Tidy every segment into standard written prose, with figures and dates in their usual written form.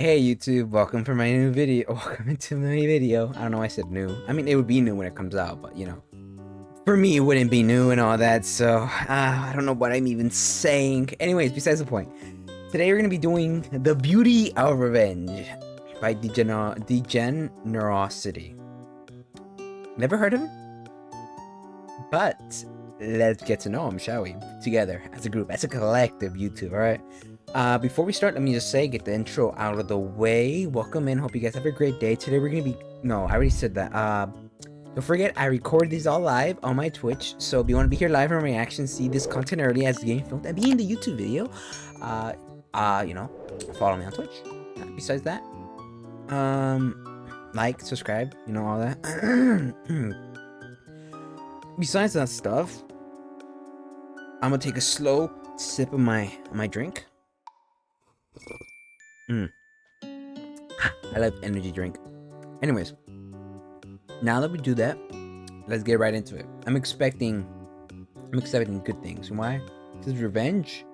Hey YouTube, welcome for my new video. Welcome to my video. I don't know why I said new. I mean, it would be new when it comes out, but you know, for me, it wouldn't be new and all that. So I don't know what I'm even saying. Anyways, besides the point. Today we're gonna be doing The Beauty of Revenge by Degenerocity. Never heard of him, but let's get to know him, shall we? Together, as a group, as a collective YouTube. All right. Before we start, let me just say, get the intro out of the way. Welcome in. Hope you guys have a great day. Today we're gonna be I already said that. Don't forget, I record these all live on my Twitch. So if you want to be here live on reaction, see this content early as the game filmed, and be in the YouTube video, you know, follow me on Twitch. Besides that, like, subscribe, you know, all that. Besides that stuff, I'm gonna take a slow sip of my drink. I love energy drink. Anyways, now that we do that, let's get right into it. I'm expecting good things. Why? Because revenge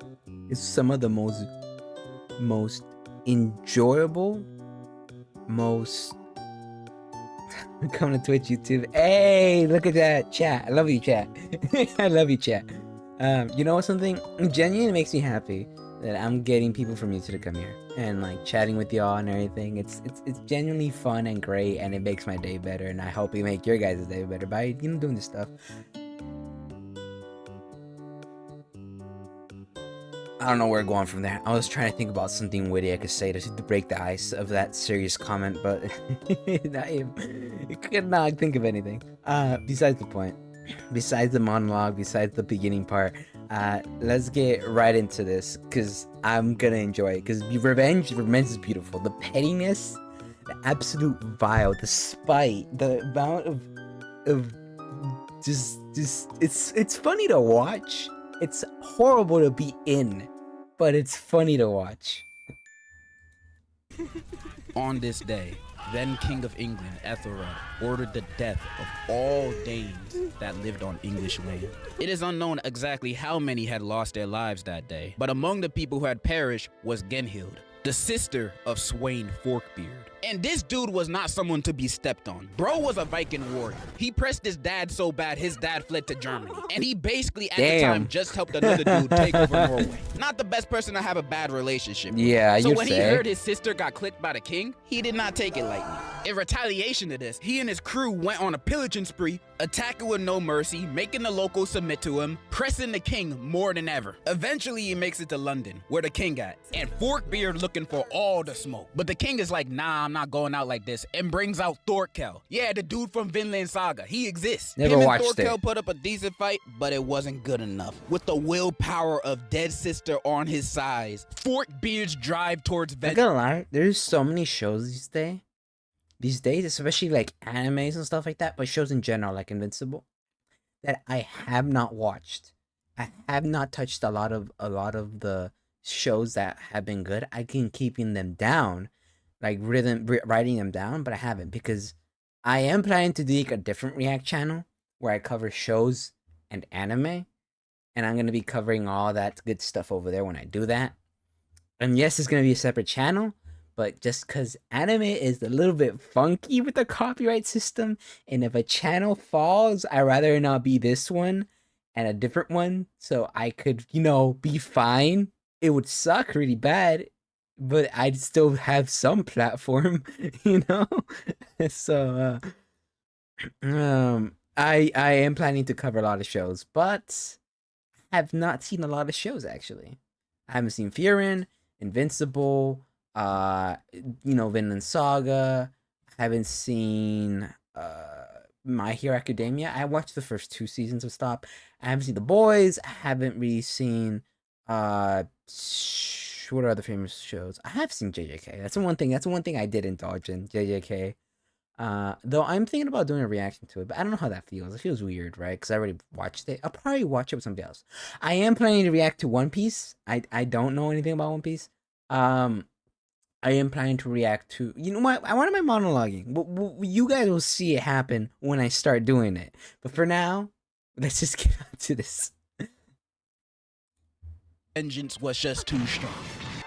is some of the most enjoyable, come to Twitch, YouTube. Hey, look at that chat. I love you, chat. I love you, chat. You know something? Genuinely makes me happy that I'm getting people from YouTube to come here and like chatting with y'all and everything. It's genuinely fun and great, and it makes my day better. And I hope we make your guys' day better by doing this stuff. I don't know where we're going from there. I was trying to think about something witty I could say to break the ice of that serious comment, but I could not think of anything. Besides the point, besides the monologue, besides the beginning part, let's get right into this, because I'm gonna enjoy it. Because revenge is beautiful. The pettiness, the absolute vile, the spite, the amount of just it's funny to watch. It's horrible to be in, but it's funny to watch. On this day, then King of England, Ethelred, ordered the death of all Danes that lived on English land. It is unknown exactly how many had lost their lives that day, but among the people who had perished was Genhild, the sister of Sweyn Forkbeard. And this dude was not someone to be stepped on. Bro was a Viking warrior. He pressed his dad so bad his dad fled to Germany. And he basically at the time just helped another dude take over Norway. Not the best person to have a bad relationship with. Yeah, so when he heard his sister got clipped by the king, he did not take it lightly. In retaliation to this, he and his crew went on a pillaging spree, attacking with no mercy, making the locals submit to him, pressing the king more than ever. Eventually he makes it to London, where the king at, and Forkbeard looking for all the smoke. But the king is like, nah, I'm not going out like this, and brings out Thorkel. Yeah, the dude from Vinland Saga. He exists. Never watched it. Thorkel put up a decent fight, but it wasn't good enough. With the willpower of dead sister on his side, Forkbeard's drive towards vengeance. I'm not gonna lie, there's so many shows these days, especially like animes and stuff like that, but shows in general, like Invincible, that I have not watched. I have not touched a lot of the shows that have been good. I can keeping them down, like writing them down, but I haven't, because I am planning to do a different react channel where I cover shows and anime, and I'm gonna be covering all that good stuff over there when I do that. And yes, it's gonna be a separate channel, but just because anime is a little bit funky with the copyright system, and if a channel falls, I'd rather not be this one and a different one, so I could, be fine. It would suck really bad, but I'd still have some platform, So, I am planning to cover a lot of shows, but I have not seen a lot of shows, actually. I haven't seen Furin, Invincible, Vinland Saga. I haven't seen My Hero Academia. I watched the first 2 seasons of Stop. I haven't seen The Boys. I haven't really seen what are other famous shows? I have seen JJK. That's the one thing I did indulge in, JJK. Though I'm thinking about doing a reaction to it, but I don't know how that feels. It feels weird, right? Because I already watched it. I'll probably watch it with somebody else. I am planning to react to One Piece. I don't know anything about One Piece. I am planning to react to, you know what, why am I monologuing? You guys will see it happen when I start doing it. But for now, let's just get on to this. Vengeance was just too strong.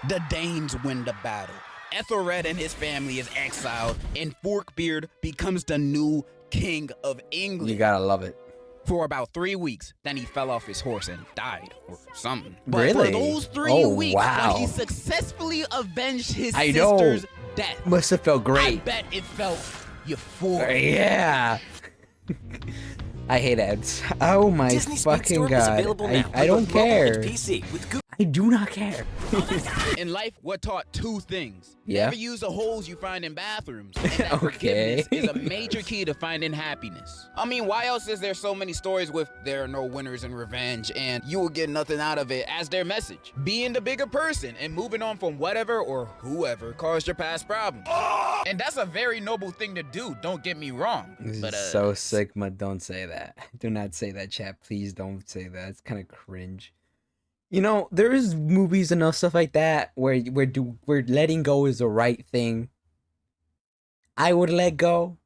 The Danes win the battle. Ethelred and his family is exiled, and Forkbeard becomes the new king of England. You gotta love it. For about 3 weeks, then he fell off his horse and died, or something. But Really? for those 3 weeks, wow. when he successfully avenged his I sister's know. death, Must have felt I great. bet it felt euphoric. Yeah. I hate ads. Oh my Disney Speed fucking Store is god. available now I don't for both mobile care. and PC with Google. I do not care. In life, we're taught 2 things. Yeah. Never use the holes you find in bathrooms. And that Okay. forgiveness is a major key to finding happiness. I mean, why else is there so many stories with there are no winners in revenge and you will get nothing out of it as their message? Being the bigger person and moving on from whatever or whoever caused your past problems. And that's a very noble thing to do, don't get me wrong. This But is so Sigma, don't say that. Do not say that, chat. Please don't say that. It's kind of cringe. You know, there is movies and stuff like that where letting go is the right thing. I would let go,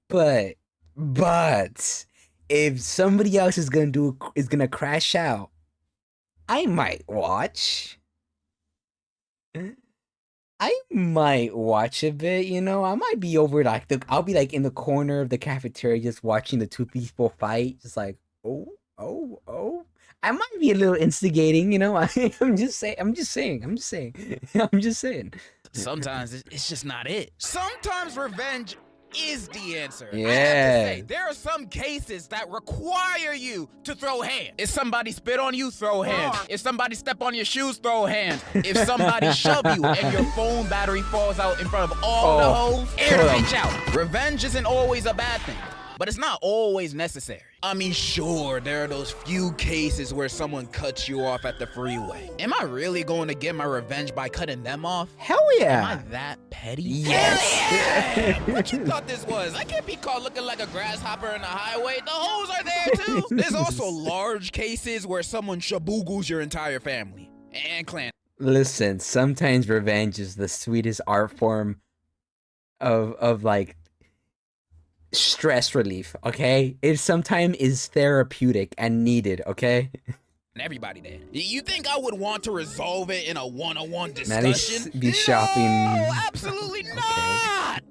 but if somebody else is gonna crash out, I might watch. I might watch a bit, you know. I might be over I'll be like in the corner of the cafeteria just watching the 2 people fight, just like oh. I might be a little instigating, you know. I'm just saying. sometimes it's just not it. Sometimes revenge is the answer. Yeah. I have to say, there are some cases that require you to throw hands. If somebody spit on you, throw hands. If somebody step on your shoes, throw hands. If somebody shove you and your phone battery falls out in front of all the hoes, air the bitch out. Revenge isn't always a bad thing, but it's not always necessary. I mean, sure, there are those few cases where someone cuts you off at the freeway. Am I really going to get my revenge by cutting them off? Hell yeah. Am I that petty? Yes. Yeah. What you thought this was? I can't be caught looking like a grasshopper in the highway. The hoes are there too. There's also large cases where someone shaboogles your entire family and clan. Listen, sometimes revenge is the sweetest art form of like stress relief, okay? It sometimes is therapeutic and needed, okay? Everybody dead. You think I would want to resolve it in a one-on-one Maddie discussion? be shopping. No, absolutely not.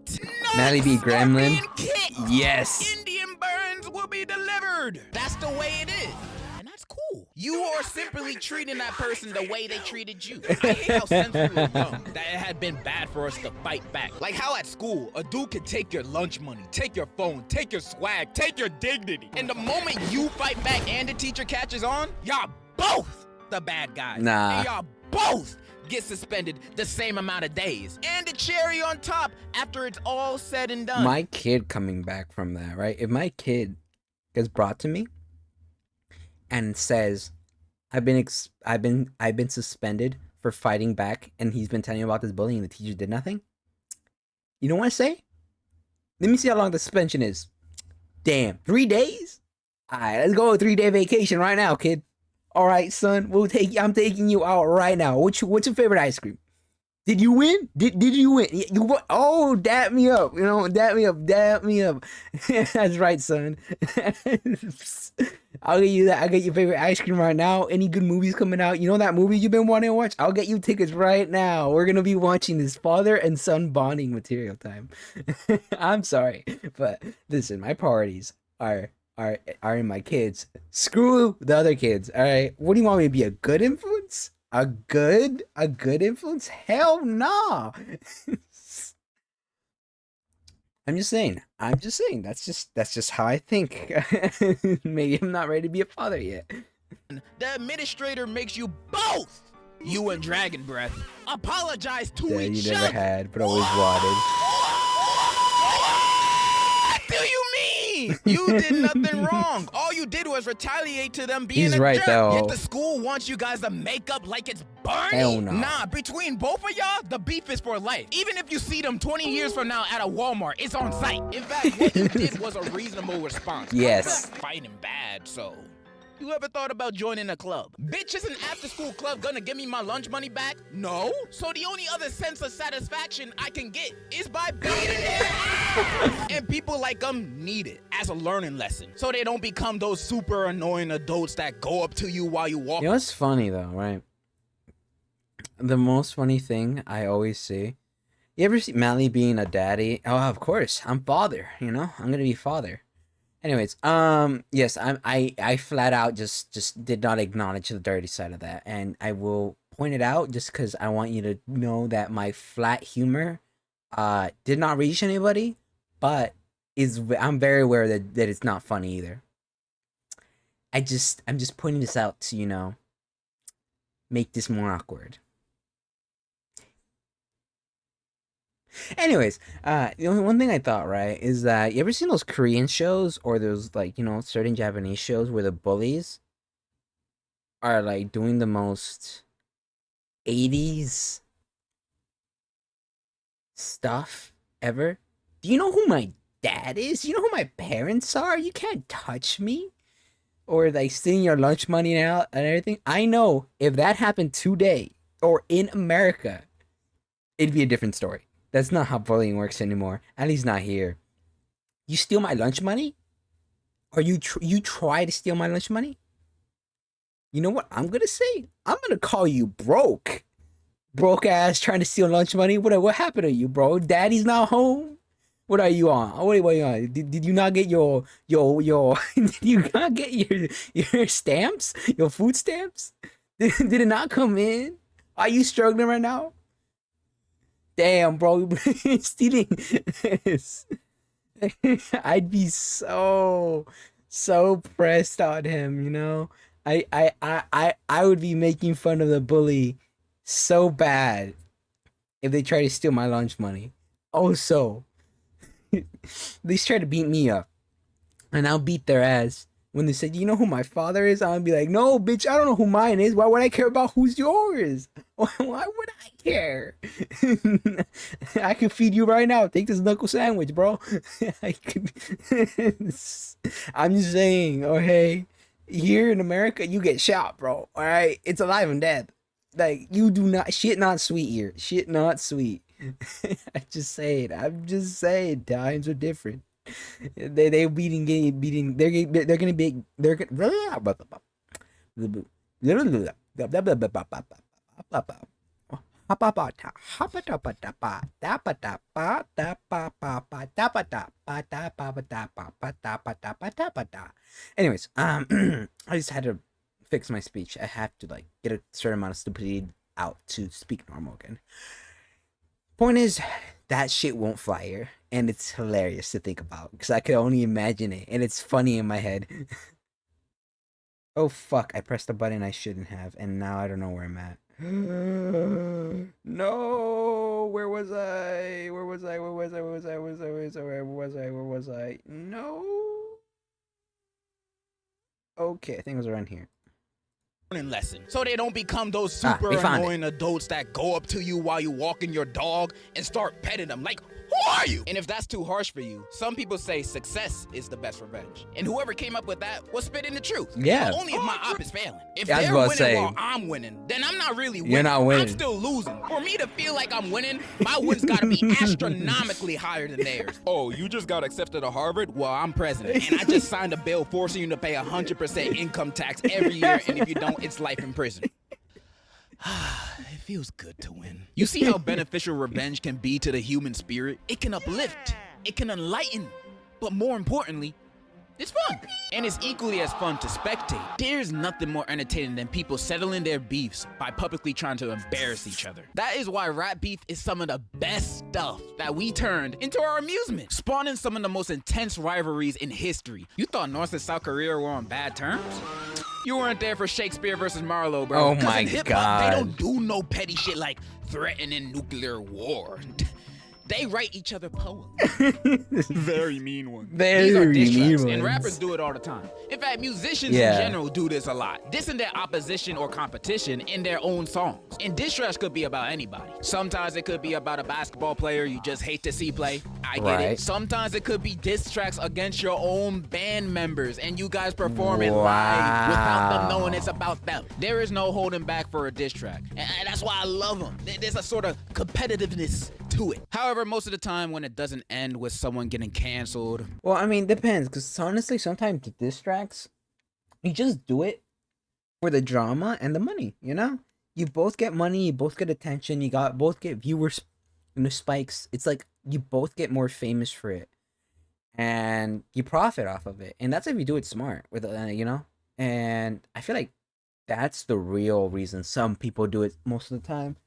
Maddie be gremlin. Kicked. Yes. Indian burns will be delivered. That's the way it is. And that's cool. You are simply treating that person the way they treated you. I hate how since we were young that it had been bad for us to fight back. Like how at school, a dude could take your lunch money, take your phone, take your swag, take your dignity. And the moment you fight back and the teacher catches on, y'all both the bad guys. Nah. And y'all both get suspended the same amount of days. And the cherry on top after it's all said and done. My kid coming back from that, right? If my kid gets brought to me and says, I've been suspended for fighting back, and he's been telling me about this bullying, and the teacher did nothing. You know what I say? Let me see how long the suspension is. Damn, 3 days? All right, let's go a 3-day vacation right now, kid. All right, son, I'm taking you out right now. What's your favorite ice cream? Did you win? Did you win? You won? Oh, dap me up. You know, dap me up. That's right, son. I'll get you that. I'll get your favorite ice cream right now. Any good movies coming out? You know that movie you've been wanting to watch? I'll get you tickets right now. We're gonna be watching this father and son bonding material time. I'm sorry, but listen, my priorities are in my kids. Screw the other kids. All right. What do you want me to be, a good influence? A good influence? Hell no. I'm just saying. That's just how I think. Maybe I'm not ready to be a father yet. The administrator makes you both, you and Dragon Breath, apologize to That each you other. never had, but always wanted. What do you mean? You did nothing wrong. All you did was retaliate to them being He's a right, jerk. though. Yet the school wants you guys to make up like it's Barney. Hell no. Nah, between both of y'all, the beef is for life. Even if you see them 20 years from now at a Walmart, it's on site. In fact, what you did was a reasonable response. Yes. I'm not fighting bad, so... You ever thought about joining a club? Bitch, is an after-school club gonna give me my lunch money back? No. So the only other sense of satisfaction I can get is by being there. And people like them need it as a learning lesson, so they don't become those super annoying adults that go up to you while you walk. You know what's funny though, right? The most funny thing I always see. You ever see Mally being a daddy? Oh, of course. I'm father. You know, I'm gonna be father. Anyways, yes, I flat out just did not acknowledge the dirty side of that, and I will point it out just because I want you to know that my flat humor, did not reach anybody, but I'm very aware that it's not funny either. I'm just pointing this out to make this more awkward. Anyways, the only one thing I thought, right, is that you ever seen those Korean shows or those like certain Japanese shows where the bullies are like doing the most 80s stuff ever? Do you know who my dad is? Do you know who my parents are? You can't touch me. Or like stealing your lunch money now and everything. I know if that happened today or in America, it'd be a different story. That's not how bullying works anymore. At least not here. You steal my lunch money? Or you try to steal my lunch money? You know what I'm gonna say? I'm gonna call you broke. Broke ass trying to steal lunch money. What happened to you, bro? Daddy's not home. What are you on? What are you on? Did you not get your did you not get your stamps? Your food stamps? Did it not come in? Are you struggling right now? Damn, bro, stealing this. I'd be so pressed on him, you know. I would be making fun of the bully so bad if they try to steal my lunch money. Also, they try to beat me up, and I'll beat their ass. When they said, "You know who my father is?" I'll be like, "No, bitch, I don't know who mine is. Why would I care about who's yours? Why would I care? I can feed you right now. Take this knuckle sandwich, bro." I could. I'm just saying, okay, here in America, you get shot, bro. All right, it's alive and dead. Like you do not shit not sweet here. Shit not sweet. I just say it. I'm just saying times are different. They beating they're gonna be they're gonna anyways, I just had to fix my speech. I have to like get a certain amount of stupidity out to speak normal again. Point is, that shit won't fly here, and it's hilarious to think about because I could only imagine it, and it's funny in my head. Oh fuck! I pressed a button I shouldn't have, and now I don't know where I'm at. No, where was I? Where was I? Where was I? Where was I? Where was I? Where was I? Where was I? Where was I? No. Okay, I think it was around here. Lesson so they don't become those super annoying adults that go up to you while you walking your dog and start petting them like, who are you? And if that's too harsh for you, some people say success is the best revenge, and whoever came up with that was spitting the truth. Yeah, only if my op is failing. If they're winning while I'm winning, then I'm not really winning. You're not winning. I'm still losing. For me to feel like I'm winning, my wins gotta be astronomically higher than theirs. Oh, you just got accepted to Harvard? Well, I'm president, and I just signed a bill forcing you to pay 100% income tax every year, and if you don't, it's life in prison. It feels good to win. You see how beneficial revenge can be to the human spirit? It can uplift, it can enlighten, but more importantly, it's fun. And it's equally as fun to spectate. There's nothing more entertaining than people settling their beefs by publicly trying to embarrass each other. That is why rap beef is some of the best stuff that we turned into our amusement, spawning some of the most intense rivalries in history. You thought North and South Korea were on bad terms? You weren't there for Shakespeare versus Marlowe, bro. Oh my in hip-hop, God. They don't do no petty shit like threatening nuclear war. They write each other poems. Very mean ones. These are diss tracks, and rappers do it all the time. In fact, musicians in general do this a lot, dissing their opposition or competition in their own songs. And diss tracks could be about anybody. Sometimes it could be about a basketball player you just hate to see play. I get it. Sometimes it could be diss tracks against your own band members, and you guys perform it live without them knowing it's about them. There is no holding back for a diss track, and that's why I love them. There's a sort of competitiveness to it. However, most of the time when it doesn't end with someone getting canceled. Well, I mean, depends, because honestly, sometimes the diss tracks, you just do it for the drama and the money, you know? you both get money, you both get attention, both get viewers, spikes. It's like you both get more famous for it, and you profit off of it. And that's if you do it smart with And I feel like that's the real reason some people do it most of the time.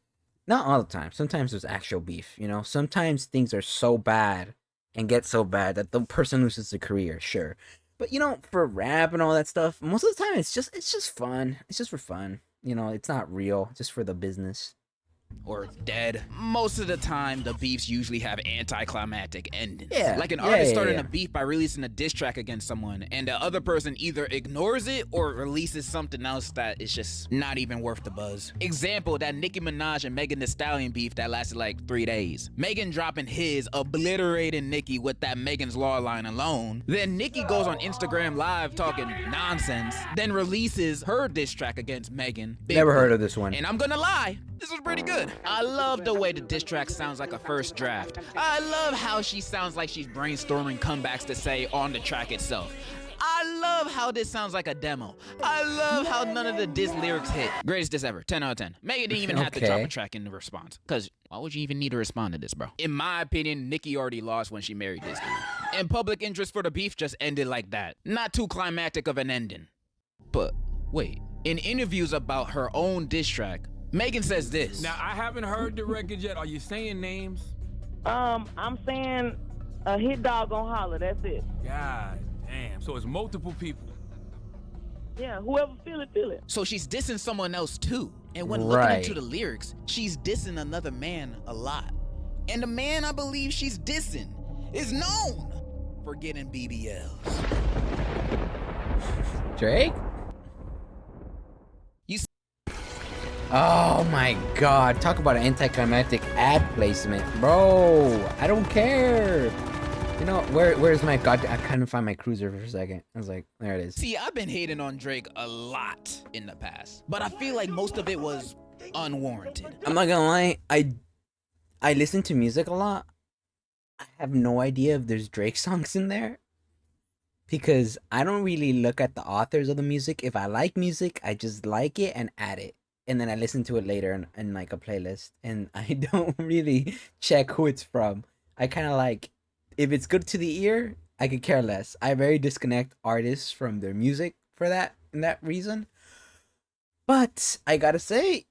Not all the time. Sometimes there's actual beef. Sometimes things are so bad and get so bad that the person loses their career. Sure. But for rap and all that stuff, most of the time it's just fun. It's just for fun. It's not real, just for the business. Or dead. Most of the time, the beefs usually have anticlimactic endings. Yeah. Like an artist starting a beef by releasing a diss track against someone, and the other person either ignores it or releases something else that is just not even worth the buzz. Example, that Nicki Minaj and Megan Thee Stallion beef that lasted like 3 days. Megan dropping his, obliterating Nicki with that Megan's Law line alone. Then Nicki goes on Instagram Live talking nonsense, then releases her diss track against Megan. Never heard of this one. And I'm gonna lie, this was pretty good. I love the way the diss track sounds like a first draft. I love how she sounds like she's brainstorming comebacks to say on the track itself. I love how this sounds like a demo. I love how none of the diss lyrics hit. Greatest diss ever, 10 out of 10. Megan didn't even have to drop a track in the response. Cause why would you even need to respond to this, bro? In my opinion, Nicki already lost when she married this dude. And public interest for the beef just ended like that. Not too climactic of an ending. But wait, in interviews about her own diss track, Megan says this. Now, I haven't heard the record yet. Are you saying names? I'm saying a hit dog gon' holler, that's it. God damn. So it's multiple people. Yeah, whoever feel it. So she's dissing someone else too. And when looking into the lyrics, she's dissing another man a lot. And the man I believe she's dissing is known for getting BBLs. Drake? Oh my god, talk about an anticlimactic ad placement. Bro, I don't care. Where's my god? I couldn't find my cruiser for a second. I was like, there it is. See, I've been hating on Drake a lot in the past, but I feel like most of it was unwarranted. I'm not gonna lie, I listen to music a lot. I have no idea if there's Drake songs in there, because I don't really look at the authors of the music. If I like music, I just like it and add it. And then I listen to it later in like a playlist. And I don't really check who it's from. I kind of like, if it's good to the ear, I could care less. I very disconnect artists from their music for that reason. But I gotta say,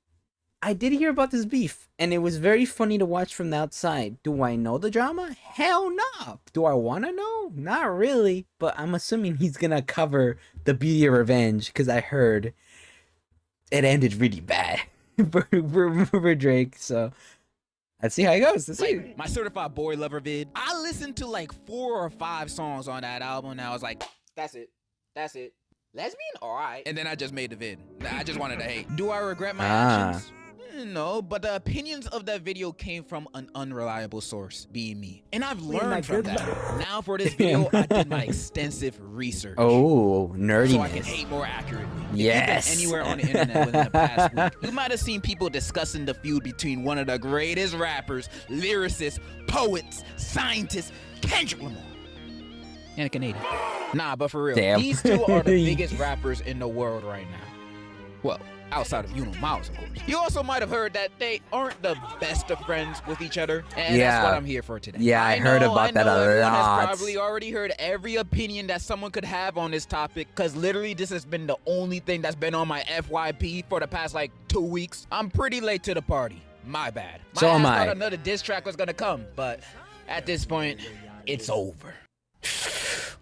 I did hear about this beef. And it was very funny to watch from the outside. Do I know the drama? Hell no. Do I want to know? Not really. But I'm assuming he's gonna cover the Beauty of Revenge, because I heard it ended really bad for Drake. So let's see how it goes. Let's see. My certified boy lover vid, I listened to like 4 or 5 songs on that album, and I was like, that's it. Lesbian? Alright. And then I just made the vid. I just wanted to hate. Do I regret my actions? No, but the opinions of that video came from an unreliable source, being me. And I've learned from that. Now for this video, I did my extensive research. Oh, nerdiness. So I can hate more accurately. Yes. If you've been anywhere on the internet within the past week, you might have seen people discussing the feud between one of the greatest rappers, lyricists, poets, scientists, Kendrick Lamar, and a Canadian. Nah, but for real, these two are the biggest rappers in the world right now. Well, outside of Miles, of course. You also might have heard that they aren't the best of friends with each other, and that's what I'm here for today. Yeah, I heard about that a lot. Everyone has probably already heard every opinion that someone could have on this topic, because literally this has been the only thing that's been on my FYP for the past like 2 weeks. I'm pretty late to the party. My bad. So am I. I thought another diss track was gonna come, but at this point, it's over.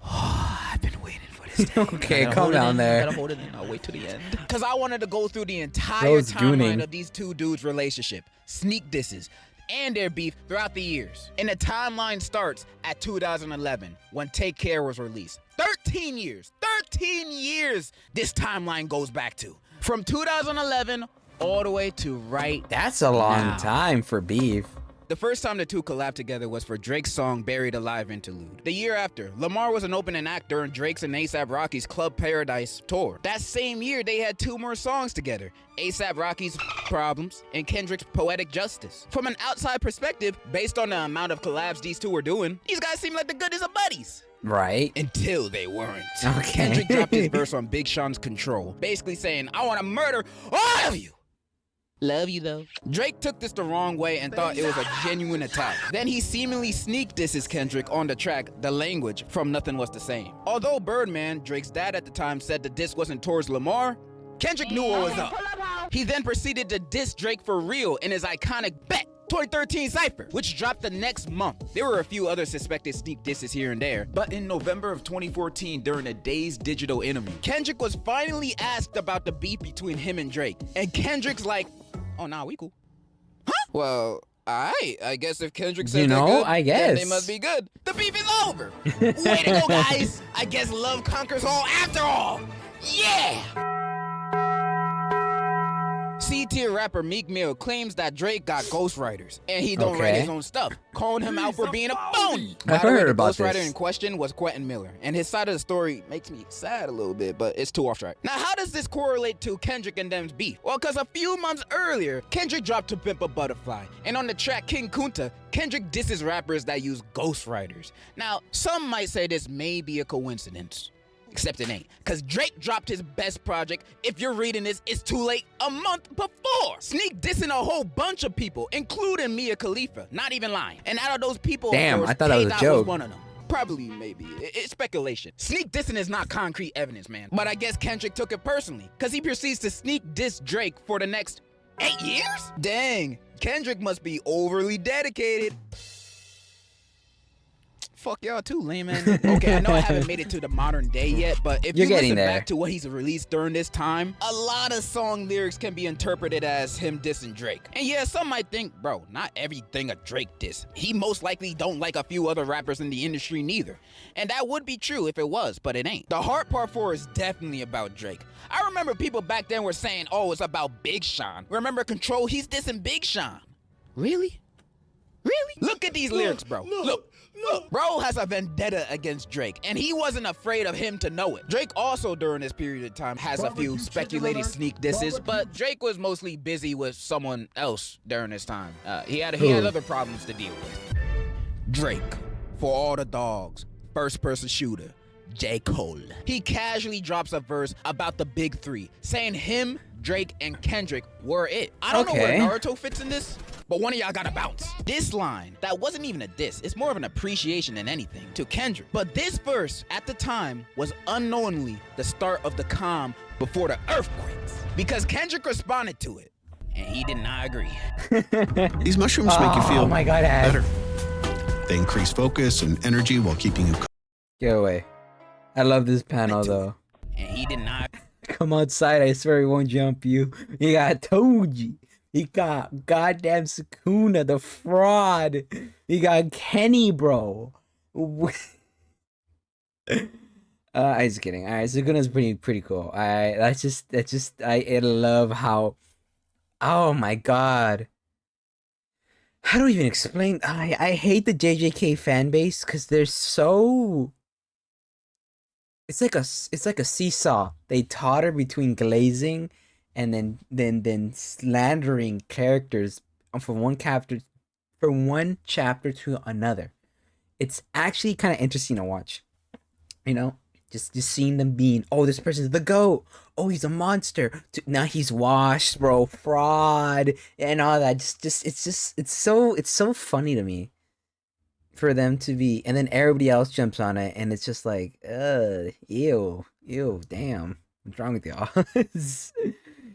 I've been waiting for this day. Okay, calm down there. I gotta hold it in. I'll wait till the end. Because I wanted to go through the entire timeline of these two dudes' relationship, sneak disses, and their beef throughout the years. And the timeline starts at 2011, when Take Care was released. 13 years. 13 years this timeline goes back to. From 2011 all the way to right now. That's a long time for beef. The first time the two collabed together was for Drake's song Buried Alive interlude. The year after, Lamar was an opening act during Drake's and A$AP Rocky's Club Paradise tour. That same year, they had 2 more songs together, A$AP Rocky's Problems and Kendrick's Poetic Justice. From an outside perspective, based on the amount of collabs these two were doing, these guys seem like the goodest of buddies. Right. Until they weren't. Okay. Kendrick dropped his verse on Big Sean's Control, basically saying, I want to murder all of you. Love you though. Drake took this the wrong way and thought it was a genuine attack. Then he seemingly sneak disses Kendrick on the track The Language from Nothing Was the Same. Although Birdman, Drake's dad at the time, said the diss wasn't towards Lamar, Kendrick knew what was up. He then proceeded to diss Drake for real in his iconic Bet 2013 Cypher, which dropped the next month. There were a few other suspected sneak disses here and there, but in November of 2014, during a Days Digital interview, Kendrick was finally asked about the beef between him and Drake, and Kendrick's like, oh, nah, we cool. Huh? Well, alright, I guess if Kendrick said they're good, I guess then they must be good. The beef is over. Way to go, guys. I guess love conquers all after all. Yeah! C-tier rapper Meek Mill claims that Drake got ghostwriters, and he don't write his own stuff, calling him out for being a phony. I've heard about the ghostwriter this. in question was Quentin Miller, and his side of the story makes me sad a little bit, but it's too off track. Now, how does this correlate to Kendrick and them's beef? Well, because a few months earlier, Kendrick dropped To Pimp a Butterfly, and on the track King Kunta, Kendrick disses rappers that use ghostwriters. Now, some might say this may be a coincidence. Except it ain't, because Drake dropped his best project, if you're reading this, it's too late, a month before. Sneak dissing a whole bunch of people, including Mia Khalifa, not even lying. And out of those people, damn, of course, I thought that was a K-Dot joke. one of them. Probably, maybe. It's speculation. Sneak dissing is not concrete evidence, man. But I guess Kendrick took it personally, because he proceeds to sneak diss Drake for the next 8 years? Dang, Kendrick must be overly dedicated. Fuck y'all too, lame man. Okay, I know I haven't made it to the modern day yet, but if you listen back to what he's released during this time, a lot of song lyrics can be interpreted as him dissing Drake. And yeah, some might think, bro, not everything a Drake diss. He most likely don't like a few other rappers in the industry neither. And that would be true if it was, but it ain't. The Heart Part 4 is definitely about Drake. I remember people back then were saying, oh, it's about Big Sean. Remember Control? He's dissing Big Sean. Really? Really? Look at these lyrics, bro. Look. Bro has a vendetta against Drake, and he wasn't afraid of him to know it. Drake also, during this period of time, has a few speculated sneak disses, but Drake was mostly busy with someone else during this time. He had other problems to deal with. Drake, For All the Dogs, First Person Shooter, J. Cole. He casually drops a verse about the big three, saying him, Drake, and Kendrick were it. I don't know where Naruto fits in this, but one of y'all gotta bounce. This line, that wasn't even a diss, it's more of an appreciation than anything to Kendrick. But this verse, at the time, was unknowingly the start of the calm before the earthquakes, because Kendrick responded to it, and he did not agree. These mushrooms make you feel my God, better. They increase focus and energy while keeping you calm. Get away. I love this panel, though. And he did not. Come outside, I swear he won't jump you. He got Toji. He got goddamn Sukuna, the fraud. He got Kenny, bro. I'm just kidding. All right, Sukuna's pretty cool. I love how. Oh my God. How do I even explain? I hate the JJK fan base because they're so. It's like a seesaw. They totter between glazing and then slandering characters from one chapter to another. It's actually kind of interesting to watch. You know, just seeing them being, oh, this person's the GOAT. Oh, he's a monster. Now he's washed, bro. Fraud and all that. It's so funny to me. For them to be, and then everybody else jumps on it, and it's just like, ew, damn, what's wrong with y'all?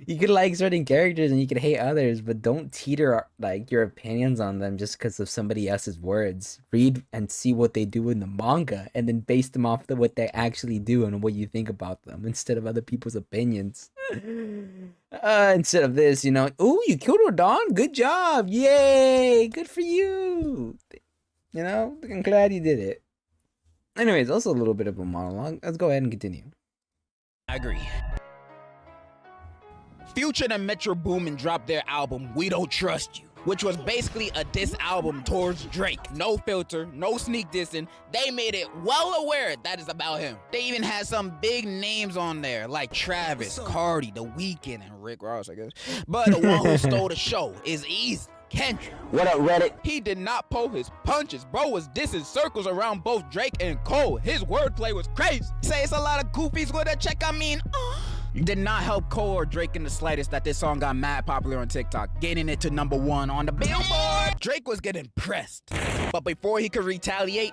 You could like certain characters and you could hate others, but don't teeter like your opinions on them just because of somebody else's words. Read and see what they do in the manga, and then base them off of what they actually do and what you think about them, instead of other people's opinions. Instead of this, you know, ooh, you killed Rodon, good job, yay, good for you. You know, I'm glad you did it. Anyways, also a little bit of a monologue. Let's go ahead and continue. I agree. Future and Metro Boomin dropped their album, We Don't Trust You, which was basically a diss album towards Drake. No filter, no sneak dissing. They made it well aware that it's about him. They even had some big names on there, like Travis, Cardi, The Weeknd, and Rick Ross, I guess. But the one who stole the show is easy. Kendrick. What up, Reddit? He did not pull his punches. Bro was dissing circles around both Drake and Cole. His wordplay was crazy. Say it's a lot of goofies with a check, I mean, Did not help Cole or Drake in the slightest that this song got mad popular on TikTok, getting it to #1 on the Billboard. Drake was getting pressed, but before he could retaliate,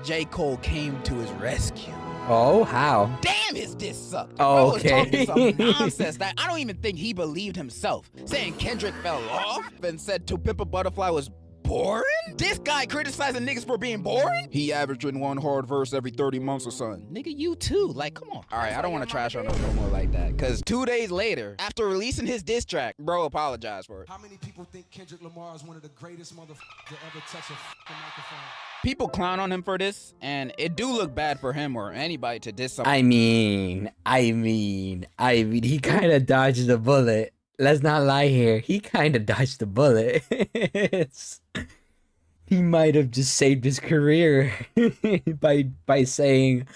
J. Cole came to his rescue. Oh, how? Damn, his diss sucked. Oh, Bro was okay. talking some nonsense that I don't even think he believed himself. Saying Kendrick fell off and said To Pimp a Butterfly was boring? This guy criticizing niggas for being boring? He averaging one hard verse every 30 months or something. Nigga, you too. Like, come on. All right, I don't want to trash on him no more like that. Because 2 days later, after releasing his diss track, bro apologized for it. How many people think Kendrick Lamar is one of the greatest motherfuckers to ever touch a microphone? People clown on him for this, and it do look bad for him or anybody to diss someone. I mean, he kind of dodged the bullet. Let's not lie here. He kind of dodged the bullet. He might have just saved his career by saying,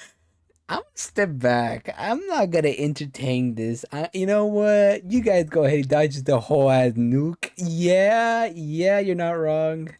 "I'm gonna step back. I'm not gonna entertain this. You know what? You guys go ahead and dodge the whole ass nuke. Yeah, you're not wrong."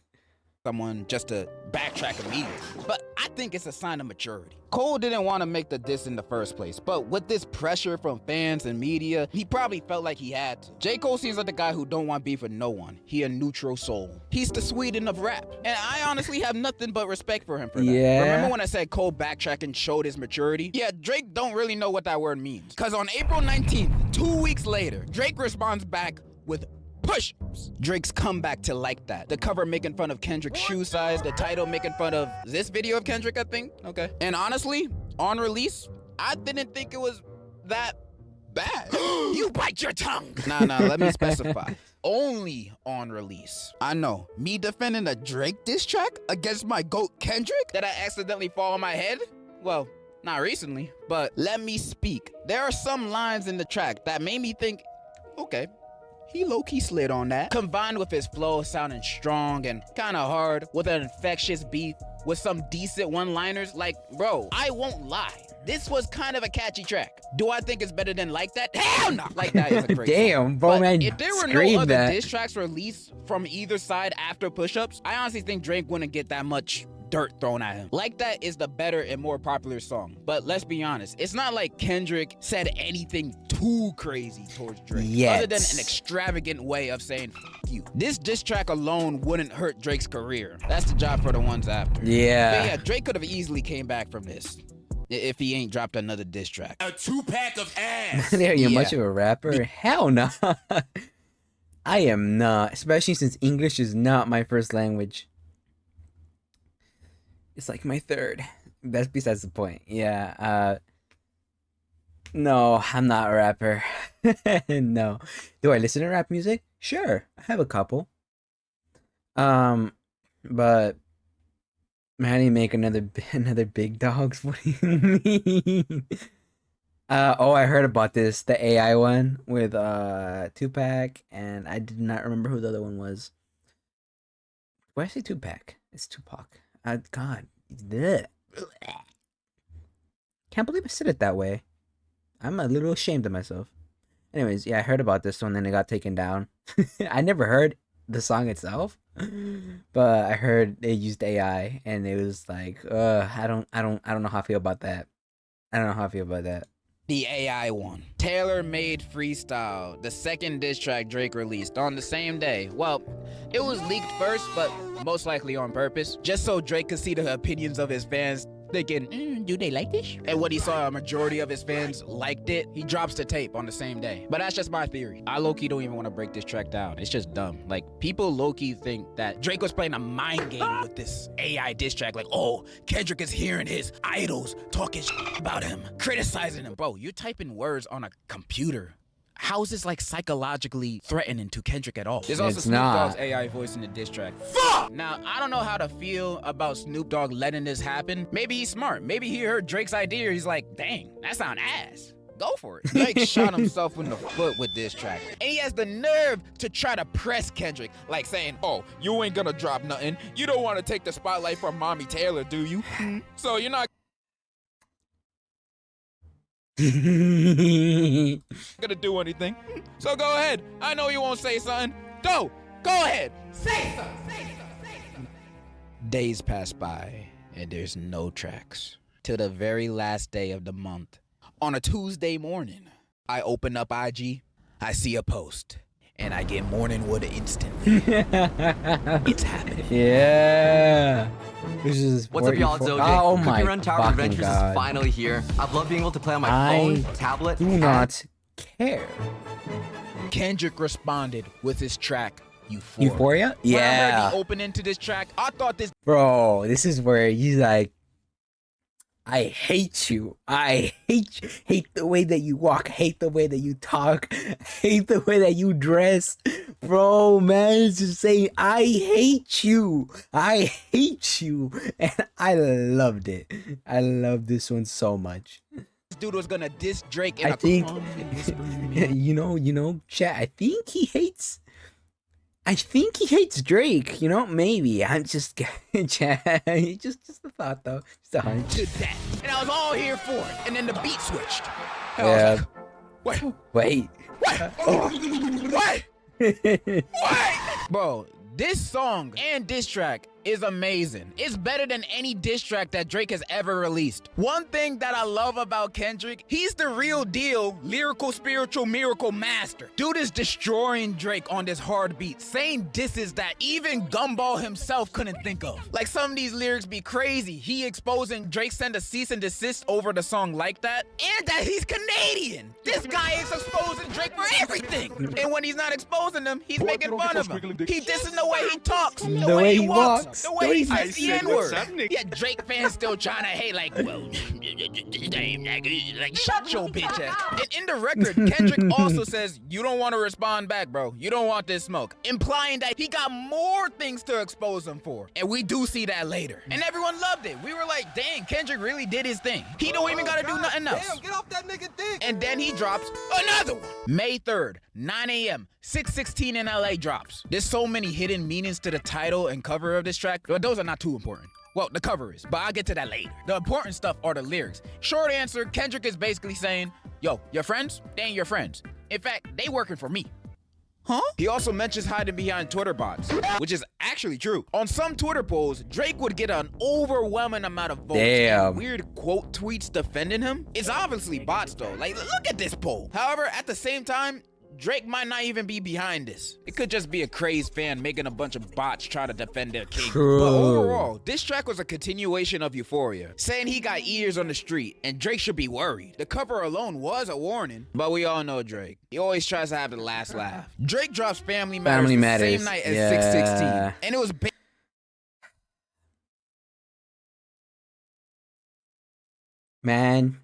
Someone just to backtrack immediately. But I think it's a sign of maturity. Cole didn't want to make the diss in the first place, but with this pressure from fans and media, he probably felt like he had to. J. Cole seems like the guy who don't want beef with no one. He a neutral soul. He's the Sweden of rap. And I honestly have nothing but respect for him for that. Yeah. Remember when I said Cole backtracking showed his maturity? Yeah, Drake don't really know what that word means. Cause on April 19th, 2 weeks later, Drake responds back with push-ups. Drake's comeback to like that. The cover making fun of Kendrick's shoe size. The title making fun of this video of Kendrick, I think. Okay. And honestly, on release, I didn't think it was that bad. You bite your tongue. Nah, let me specify. Only on release. I know, me defending a Drake diss track against my GOAT Kendrick that I accidentally fall on my head? Well, not recently, but let me speak. There are some lines in the track that made me think, okay, he low-key slid on that. Combined with his flow sounding strong and kind of hard with an infectious beat with some decent one-liners, like, bro, I won't lie. This was kind of a catchy track. Do I think it's better than Like That? Hell no! Like That is a great Damn, song. bro, But man, if there were no scream other that. diss tracks released from either side after push-ups, I honestly think Drake wouldn't get that much dirt thrown at him. Like That is the better and more popular song. But let's be honest, it's not like Kendrick said anything too crazy towards Drake. Yet. Other than an extravagant way of saying F you. This diss track alone wouldn't hurt Drake's career. That's the job for the ones after. But Yeah. yeah, Drake could have easily came back from this if he ain't dropped another diss track. A 2-pack of ass. Are you Yeah. much of a rapper? Hell no. I am not, especially since English is not my first language. It's like my third. That's besides the point. Yeah. No, I'm not a rapper. No. Do I listen to rap music? Sure, I have a couple. But man, you make another Big Dogs. What do you mean? Oh, I heard about this, the AI one with Tupac, and I did not remember who the other one was. Why did I say Tupac? It's Tupac. God. Blech. Can't believe I said it that way. I'm a little ashamed of myself. Anyways, yeah, I heard about this one, then it got taken down. I never heard the song itself, but I heard they used AI, and it was like, I don't know how I feel about that. I don't know how I feel about that. The AI one. Tailor-made freestyle, the second diss track Drake released on the same day. Well, it was leaked first, but most likely on purpose, just so Drake could see the opinions of his fans, thinking, do they like this? And when he saw a majority of his fans liked it, he drops the tape on the same day. But that's just my theory. I low-key don't even want to break this track down. It's just dumb. Like, people low-key think that Drake was playing a mind game with this AI diss track. Like, oh, Kendrick is hearing his idols talking about him, criticizing him. Bro, you're typing words on a computer. How is this like psychologically threatening to Kendrick at all? There's also It's Snoop not. Dogg's AI voice in the diss track. Fuck! Now, I don't know how to feel about Snoop Dogg letting this happen. Maybe he's smart. Maybe he heard Drake's idea. He's like, dang, that sound ass. Go for it. Drake shot himself in the foot with this track. And he has the nerve to try to press Kendrick, like saying, oh, you ain't gonna drop nothing. You don't want to take the spotlight from Mommy Taylor, do you? So you're not gonna do anything. So go ahead. I know you won't say something. Go ahead. Say something. Days pass by and there's no tracks. Till the very last day of the month. On a Tuesday morning, I open up IG, I see a post, and I get morning wood instantly. It's happening. Yeah. This is What's up, y'all? It's OJ. Oh Cookie my Run Tower fucking Adventures God. is finally here. I've loved being able to play on my I phone, tablet, do not care. Kendrick responded with his track Euphoria. Euphoria? When I heard Yeah. the opening to this track, I thought this Bro, this is where he's like, I hate you. I hate the way that you walk, hate the way that you talk, hate the way that you dress. Bro, man, it's just saying, I hate you. I hate you. And I loved it. I love this one so much. dude was gonna diss Drake in I a think, calm and whispering manner. you know, chat, I think he hates Drake, maybe. I'm just, chat, just a thought though. Just a hunch. Did that, and I was all here for it. And then the beat switched. And Yeah. I was like, Wait. what? What? Bro, this song and diss track is amazing. It's better than any diss track that Drake has ever released. One thing that I love about Kendrick, he's the real deal lyrical, spiritual, miracle master. Dude is destroying Drake on this hard beat, saying disses that even Gumball himself couldn't think of. Like, some of these lyrics be crazy. He exposing Drake send a cease and desist over the song like that, and that he's Canadian. This guy is exposing Drake for everything. And when he's not exposing him, he's making fun of him. He dissing the way he talks, the way he walks, the way he says the N-word. Yeah, Drake fans still trying to hate, like, well, like, shut your bitch ass. And in the record, Kendrick also says, you don't want to respond back, bro. You don't want this smoke. Implying that he got more things to expose him for. And we do see that later. And everyone loved it. We were like, dang, Kendrick really did his thing. He don't even gotta do nothing else. Damn, get off that nigga dick. And then he drops another one. May 3rd, 9 a.m., 6:16 in LA drops. There's so many hidden meanings to the title and cover of this track, but those are not too important. Well, the cover is, but I'll get to that later. The important stuff are the lyrics. Short answer, Kendrick is basically saying, yo, your friends? They ain't your friends. In fact, they working for me. Huh? He also mentions hiding behind Twitter bots, which is actually true. On some Twitter polls, Drake would get an overwhelming amount of votes. Damn. And weird quote tweets defending him. It's obviously bots though. Like, look at this poll. However, at the same time, Drake might not even be behind this. It could just be a crazed fan making a bunch of bots try to defend their king. True. But overall, this track was a continuation of Euphoria, saying he got ears on the street and Drake should be worried. The cover alone was a warning, but we all know Drake. He always tries to have the last laugh. Drake drops Family Matters the same night as 616, and it was Man,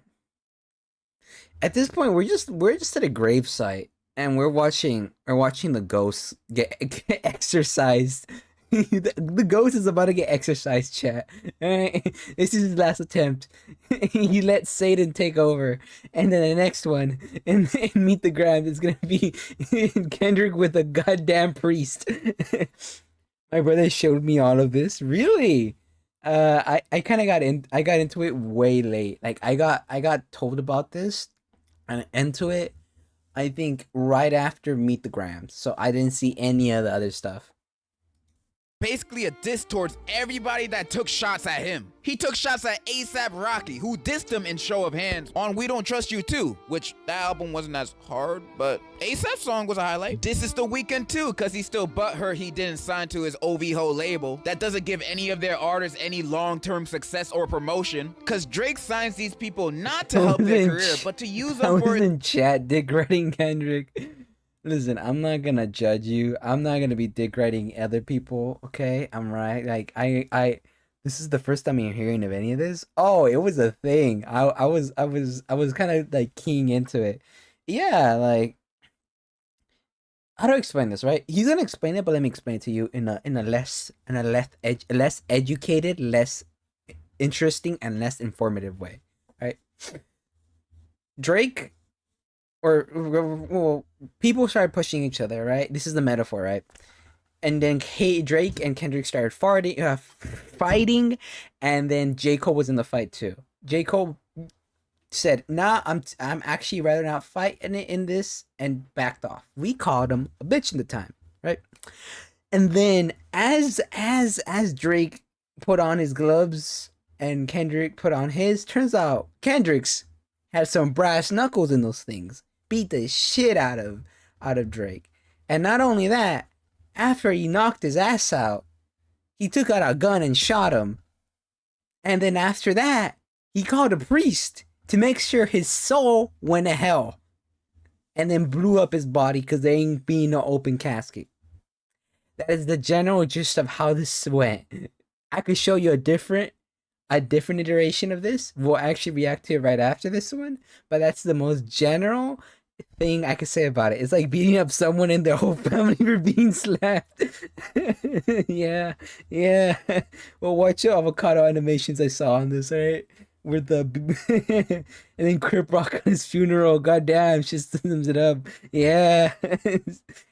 at this point, we're just at a gravesite, and we're watching the ghosts get exercised. The ghost is about to get exercised, chat. Alright? This is his last attempt. He let Satan take over, and then the next one in Meet the Gram is gonna be Kendrick with a goddamn priest. My brother showed me all of this. Really? I kind of got into it way late. Like, I got told about this and into it, I think, right after Meet the Grams. So I didn't see any of the other stuff. basically a diss towards everybody that took shots at him. He took shots at A$AP Rocky, who dissed him in Show of Hands on We Don't Trust You Too, which that album wasn't as hard, but A$AP's song was a highlight. This is The Weeknd too, cause he's still butthurt he didn't sign to his OVHO label. That doesn't give any of their artists any long-term success or promotion, cause Drake signs these people not to help their career, but to use them for his in chat dick writing Kendrick. Listen, I'm not gonna judge you. I'm not gonna be dick writing other people, okay? I'm right. Like I this is the first time I'm hearing of any of this. Oh, it was a thing. I was kind of like keying into it. Yeah, like how do I explain this, right? He's gonna explain it, but let me explain it to you in a less educated, less interesting, and less informative way, right? Drake, well, people started pushing each other, right? This is the metaphor, right? And then Drake and Kendrick started fighting, and then J. Cole was in the fight too. J. Cole said, "Nah, I'm actually rather not fight in this," and backed off. We called him a bitch in the time, right? And then as Drake put on his gloves and Kendrick put on his, turns out Kendrick's had some brass knuckles in those things. beat the shit out of Drake. And not only that, after he knocked his ass out, he took out a gun and shot him. And then after that, he called a priest to make sure his soul went to hell. And then blew up his body because there ain't being no open casket. That is the general gist of how this went. I could show you a different iteration of this. We'll actually react to it right after this one. But that's the most general thing I could say about it. It's like beating up someone and their whole family for being slapped. yeah. Well, watch your avocado animations I saw on this, right? With the and then Crip Rock on his funeral. Goddamn, she sums it up. Yeah.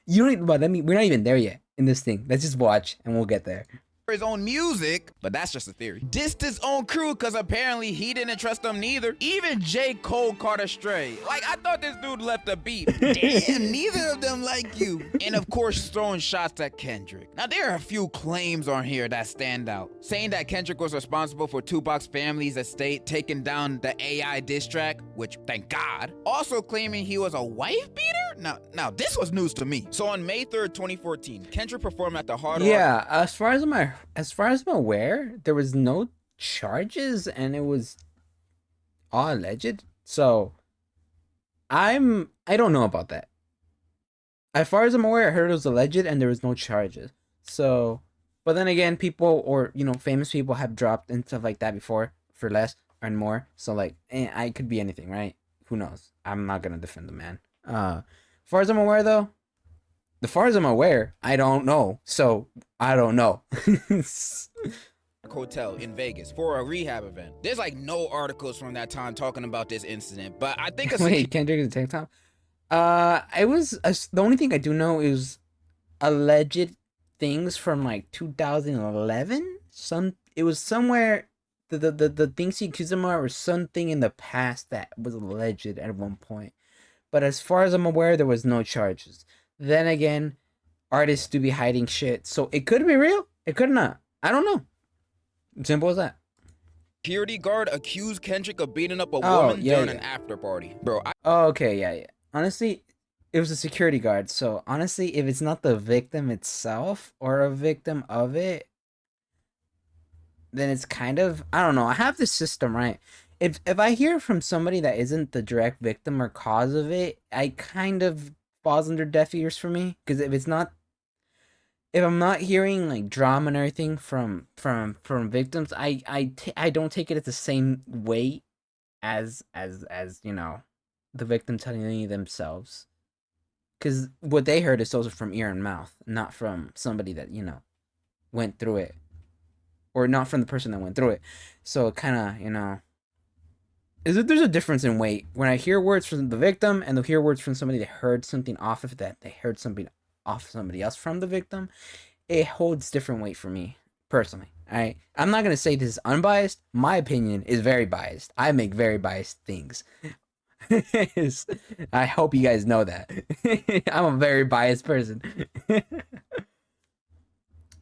You don't even, but I mean, we're not even there yet in this thing. Let's just watch and we'll get there. His own music, but that's just a theory. Dissed his own crew because apparently he didn't trust them neither. Even J. Cole caught a stray. Like, I thought this dude left a beat. Damn, neither of them like you. And of course, throwing shots at Kendrick. Now, there are a few claims on here that stand out. Saying that Kendrick was responsible for Tupac's family's estate taking down the AI diss track, which, thank God. Also claiming he was a wife beater? Now, this was news to me. So on May 3rd, 2014, Kendrick performed at the Hard Rock. Yeah, as far as I'm aware, there was no charges and it was all alleged. So I don't know about that. As far as I'm aware, I heard it was alleged and there was no charges. So, but then again, people or famous people have dropped and stuff like that before for less and more. So like, I could be anything, right? Who knows? I'm not gonna defend the man. As far as I'm aware, though. As far as I'm aware, I don't know. So, I don't know. Hotel in Vegas for a rehab event. There's like no articles from that time talking about this incident, but I think Wait, Kendrick is a TikTok? It was the only thing I do know is alleged things from like 2011. It was somewhere the things he accused him of were something in the past that was alleged at one point. But as far as I'm aware, there was no charges. Then again, artists do be hiding shit. So it could be real. It could not. I don't know. Simple as that. Security guard accused Kendrick of beating up a woman during an after party. Bro, okay, yeah. Honestly, it was a security guard. So honestly, if it's not the victim itself or a victim of it, then it's kind of, I don't know. I have this system, right? If I hear from somebody that isn't the direct victim or cause of it, I kind of falls under deaf ears for me. Because if I'm not hearing like drama and everything from victims, I don't take it at the same weight as the victim telling me themselves. Because what they heard is also from ear and mouth, not from somebody that went through it, or not from the person that went through it. So it kind of there's a difference in weight when I hear words from the victim and I hear words from somebody that heard something off of that. They heard something off somebody else from the victim. It holds different weight for me personally. All right, I'm not gonna say this is unbiased. My opinion is very biased. I make very biased things. I hope you guys know that. I'm a very biased person. I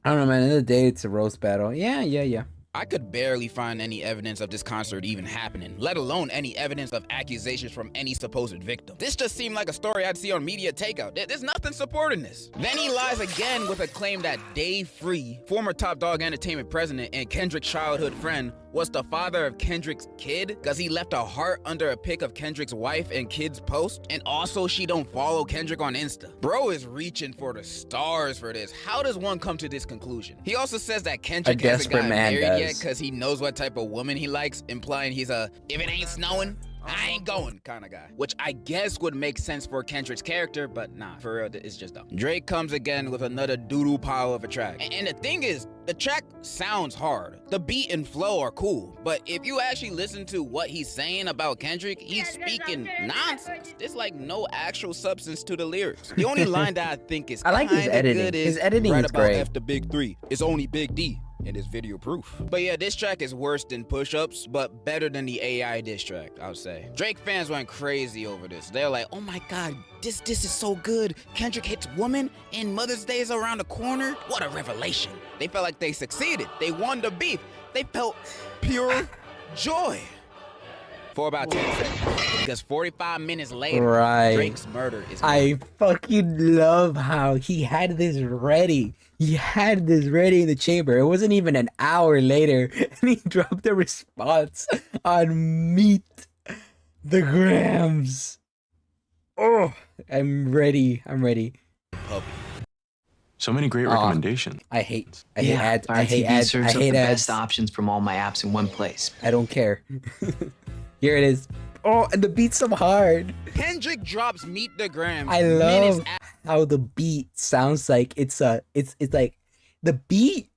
don't know, man. At the end of the day, it's a roast battle. Yeah. I could barely find any evidence of this concert even happening, let alone any evidence of accusations from any supposed victim. This just seemed like a story I'd see on Media Takeout. There's nothing supporting this. Then he lies again with a claim that Dave Free, former Top Dog Entertainment president and Kendrick's childhood friend, was the father of Kendrick's kid because he left a heart under a pic of Kendrick's wife and kid's post, and also she don't follow Kendrick on Insta. Bro is reaching for the stars for this. How does one come to this conclusion? He also says that Kendrick hasn't gotten married yet because he knows what type of woman he likes, implying he's a if it ain't snowing, I ain't going kind of guy. Which I guess would make sense for Kendrick's character, but nah, for real, it's just dumb. Drake comes again with another doodle pile of a track. And the thing is, the track sounds hard. The beat and flow are cool, but if you actually listen to what he's saying about Kendrick, he's speaking nonsense. There's like no actual substance to the lyrics. The only line that I think is I like his editing. Good is his editing right is about great. F the big three. It's only Big D. And it's video proof. But yeah, this track is worse than Push-Ups, but better than the AI diss track, I would say. Drake fans went crazy over this. They're like, oh my god, this is so good. Kendrick hits woman and Mother's Day is around the corner. What a revelation. They felt like they succeeded. They won the beef. They felt pure joy. for about 10 seconds. Because 45 minutes later, Right. Drake's murder is I fucking love how he had this ready. He had this ready in the chamber. It wasn't even an hour later, and he dropped a response on Meet the Grams. Oh, I'm ready. I'm ready. So many great recommendations. I hate ads. I Fire hate TV ads. serves I up hate the ads. best options from all my apps in one place. I don't care. Here it is. Oh, and the beat's so hard. Kendrick drops Meet the Grams. I minutes love how the beat sounds like it's like the beat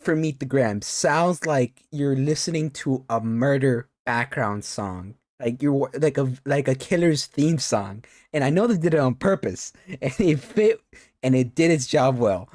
for Meet the Grams sounds like you're listening to a murder background song. Like you're like a killer's theme song. And I know they did it on purpose. And it fit and it did its job well.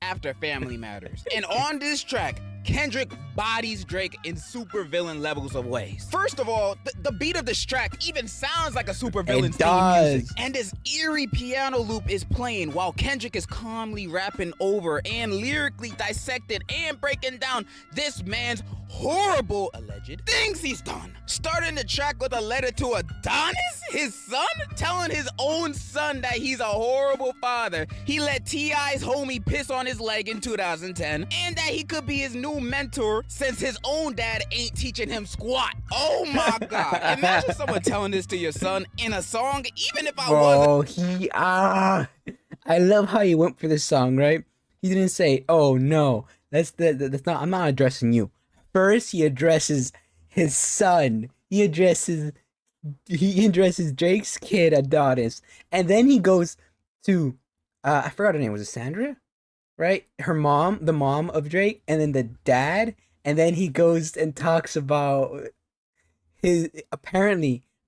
after Family Matters. And on this track, Kendrick bodies Drake in supervillain levels of ways. First of all, the beat of this track even sounds like a supervillain's theme music. And this eerie piano loop is playing while Kendrick is calmly rapping over and lyrically dissecting and breaking down this man's horrible alleged things he's done. Starting the track with a letter to Adonis, his son, telling his own son that he's a horrible father. He let T.I.'s homie piss on his leg in 2010, and that he could be his new mentor since his own dad ain't teaching him squat. Oh my God. Imagine someone telling this to your son in a song, even if I wasn't. I love how he went for this song, right? He didn't say, "Oh no, that's not. I'm not addressing you." First, he addresses his son. He addresses Drake's kid, Adonis, and then he goes to I forgot her name. Was it Sandra? Right, her mom, the mom of Drake, and then the dad, and then he goes and talks about his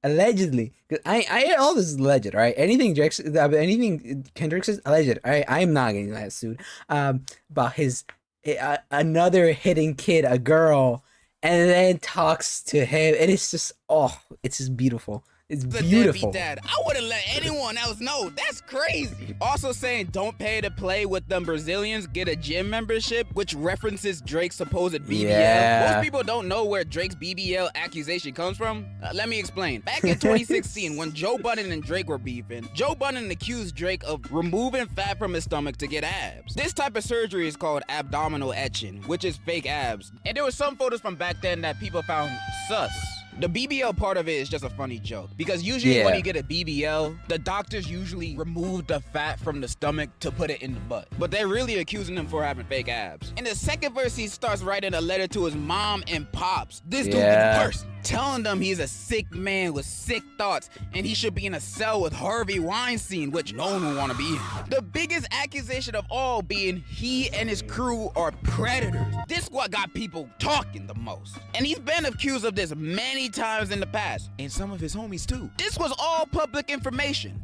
allegedly. Cause I all this is alleged, right? Anything Kendrick says alleged. I'm not getting that sued. About his another hitting kid, a girl, and then talks to him, and it's just it's just beautiful. It's beautiful. Dad. I wouldn't let anyone else know. That's crazy. Also saying don't pay to play with them Brazilians, get a gym membership, which references Drake's supposed BBL. Yeah. Most people don't know where Drake's BBL accusation comes from. Let me explain. Back in 2016, when Joe Budden and Drake were beefing, Joe Budden accused Drake of removing fat from his stomach to get abs. This type of surgery is called abdominal etching, which is fake abs. And there were some photos from back then that people found sus. The BBL part of it is just a funny joke because usually when you get a BBL, the doctors usually remove the fat from the stomach to put it in the butt. But they're really accusing him for having fake abs. In the second verse, he starts writing a letter to his mom and pops. This dude is worse, telling them he's a sick man with sick thoughts and he should be in a cell with Harvey Weinstein, which no one would want to be in. The biggest accusation of all being he and his crew are predators. This is what got people talking the most. And he's been accused of this many times in the past, and some of his homies too. This was all public information.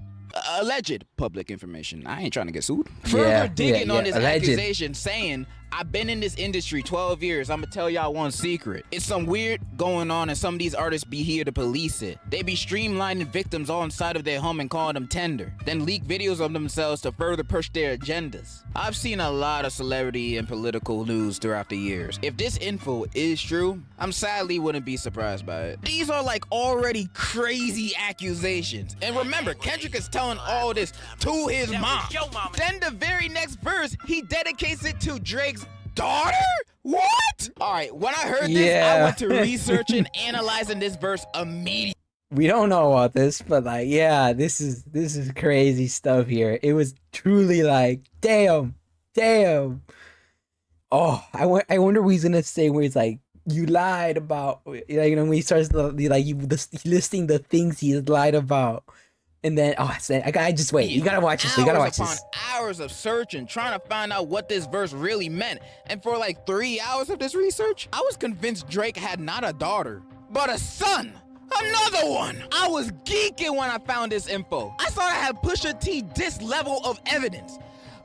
Alleged public information. I ain't trying to get sued. Further digging on this accusation, saying, I've been in this industry 12 years. I'm gonna tell y'all one secret. It's some weird going on and some of these artists be here to police it. They be streamlining victims all inside of their home and calling them tender. Then leak videos of themselves to further push their agendas. I've seen a lot of celebrity and political news throughout the years. If this info is true, I'm sadly wouldn't be surprised by it. These are like already crazy accusations. And remember, Kendrick is telling all this to his mom. Then the very next verse, he dedicates it to Drake's daughter? What? All right, when I heard this, I went to researching, analyzing this verse immediately. We don't know about this, but like, this is crazy stuff here. It was truly like, damn. Oh, I wonder what he's gonna say where he's like, you lied about, like, you know, when he starts listing the things he lied about. And then, I just wait. You gotta watch this. You gotta watch this. Hours of searching, trying to find out what this verse really meant. And for like 3 hours of this research, I was convinced Drake had not a daughter, but a son. Another one. I was geeking when I found this info. I thought I had Pusha T this level of evidence.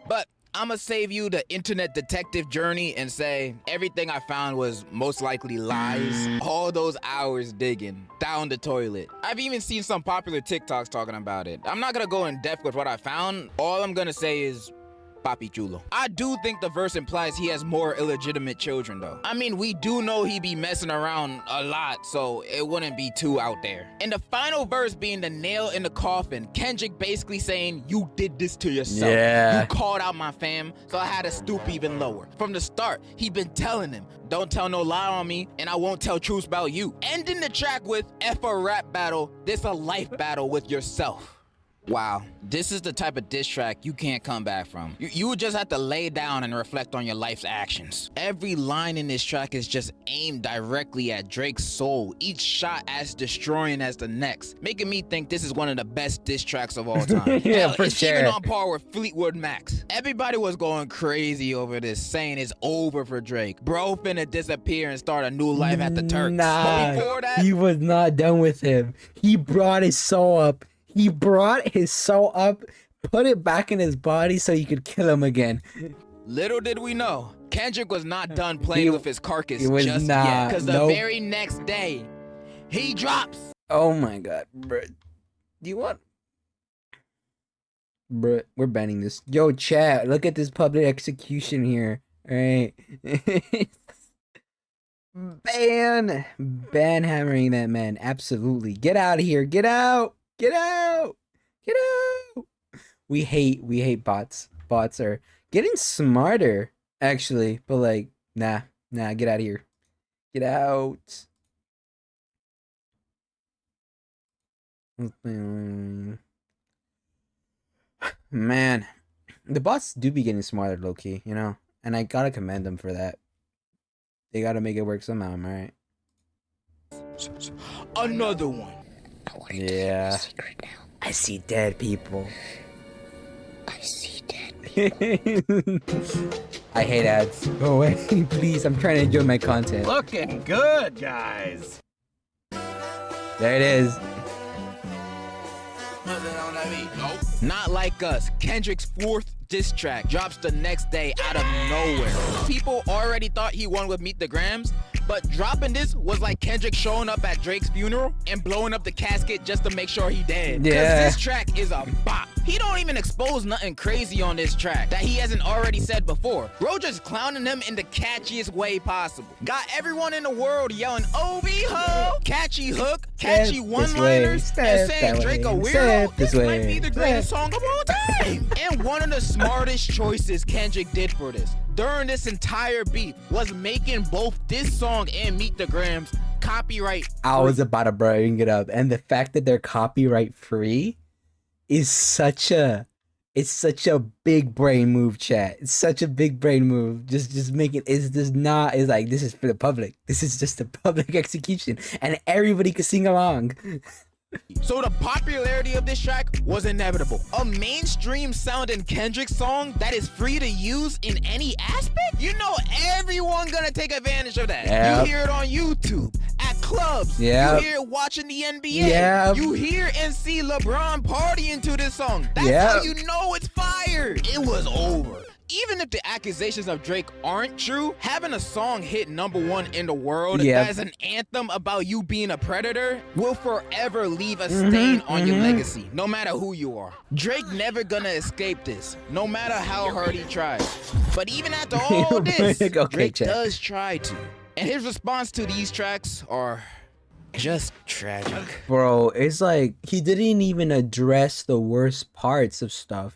But I'ma save you the internet detective journey and say everything I found was most likely lies. All those hours digging down the toilet. I've even seen some popular TikToks talking about it. I'm not gonna go in depth with what I found. All I'm gonna say is Papi Chulo. I do think the verse implies he has more illegitimate children though. I mean, we do know he be messing around a lot, so it wouldn't be too out there. And the final verse being the nail in the coffin, Kendrick basically saying, you did this to yourself. Yeah. You called out my fam, so I had to stoop even lower. From the start, he been telling him, don't tell no lie on me, and I won't tell truths about you. Ending the track with, F a rap battle, this a life battle with yourself. Wow, this is the type of diss track you can't come back from. You would just have to lay down and reflect on your life's actions. Every line in this track is just aimed directly at Drake's soul, each shot as destroying as the next, making me think this is one of the best diss tracks of all time. Yeah, Hell, for it's sure. even on par with Fleetwood Mac's. Everybody was going crazy over this, saying it's over for Drake. Bro finna disappear and start a new life at the Turks. But before that, He was not done with him. He brought his soul up. He brought his soul up, put it back in his body so you could kill him again. little did we know, Kendrick was not done playing with his carcass he was just not. yet. Because the Nope. very next day, he drops. Oh my god, bro. Do you want... Bro, we're banning this. Yo, chat, look at this public execution here. Alright. Ban hammering that man. Absolutely. Get out of here. Get out. Get out. Get out. We hate bots. Bots are getting smarter, actually. But like, nah, get out of here. Get out. Man, the bots do be getting smarter, low-key, you know? And I gotta commend them for that. They gotta make it work somehow, am I right? Another one. Yeah. I see dead people. I see dead. I hate ads. Go away, please. I'm trying to enjoy my content. Looking good, guys. There it is. Not like us. Kendrick's fourth diss track drops the next day out of nowhere. People already thought he won with Meet the Grams, but dropping this was like Kendrick showing up at Drake's funeral and blowing up the casket just to make sure he dead. Yeah. Cause this track is a bop. He don't even expose nothing crazy on this track that he hasn't already said before. Bro just clowning him in the catchiest way possible. Got everyone in the world yelling, OV ho! Catchy hook, catchy one-liners, and saying Drake a weirdo. This might be the greatest song of all time. And one of the smartest choices Kendrick did for this, during this entire beef, was making both this song and Meet the Grams copyright free. I was about to bring it up, and the fact that they're copyright free is such a big brain move, chat. It's such a big brain move. Just make it. It's just not. It's like, this is for the public. This is just a public execution, and everybody can sing along. So the popularity of this track was inevitable. A mainstream sounding Kendrick song that is free to use in any aspect? You know everyone gonna take advantage of that. Yep. You hear it on YouTube, at clubs. Yep. You hear it watching the NBA. Yep. You hear and see LeBron partying to this song. That's Yep. how you know it's fire. It was over. Even if the accusations of Drake aren't true, having a song hit #1 in the world Yep. that is an anthem about you being a predator will forever leave a stain on your legacy, no matter who you are. Drake never gonna escape this, no matter how hard he tries. But even after all this, Okay, Drake chat. does try to. And his response to these tracks are just tragic. Bro, it's like he didn't even address the worst parts of stuff.